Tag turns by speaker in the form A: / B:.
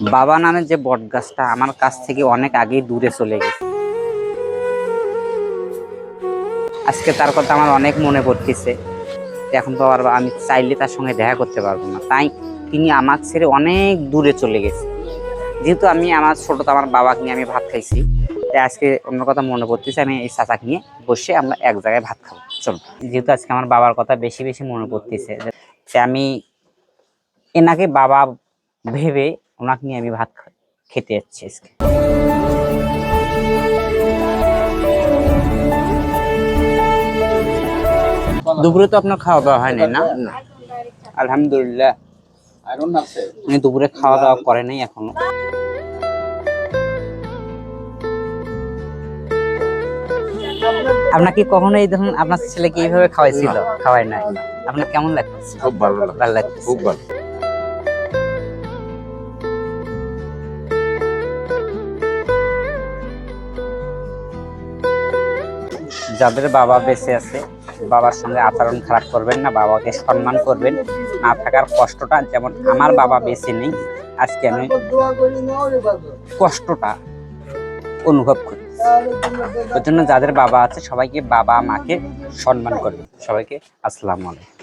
A: বাবা নামের যে বট গাছটা আমার কাছ থেকে অনেক আগেই দূরে চলে গেছে। আজকে তার কথা আমার অনেক মনে পড়তেছে। এখন তো আর আমি চাইলে তার সঙ্গে দেখা করতে পারবো না, তাই তিনি আমার ছেড়ে অনেক দূরে চলে গেছে। যেহেতু আমি আমার ছোট আমার বাবাকে নিয়ে আমি ভাত খাইছি, তাই আজকে অন্য কথা মনে পড়তেছে, আমি এই চাচাকে নিয়ে বসে আমরা এক জায়গায় ভাত খাবো। চলো, যেহেতু আজকে আমার বাবার কথা বেশি বেশি মনে পড়তেছে, আমি এনাকে বাবা ভেবে ওনাকে নিয়ে আমি ভাত খেতে যাচ্ছি আজকে। দুপুরে তো আপনার খাওয়া দাওয়া হয়নি না? আলহামদুলিল্লাহ, উনি দুপুরে খাওয়া দাওয়া করে নাই এখনো। আপনার কি কখনো এই ধরুন আপনার ছেলেকে এইভাবে খাওয়াইছিল? খাওয়াই নাই। আপনার কেমন লাগছে?
B: খুব ভালো
A: লাগছে,
B: খুব ভালো।
A: যাদের বাবা বেঁচে আছে, বাবার সঙ্গে আচরণ খারাপ করবেন না, বাবাকে সম্মান করবেন। না থাকার কষ্টটা, যেমন আমার বাবা বেঁচে নেই, আজকে আমি কষ্টটা অনুভব করি। ওই জন্য যাদের বাবা আছে সবাইকে বাবা মাকে সম্মান করবেন। সবাইকে আসসালামু আলাইকুম।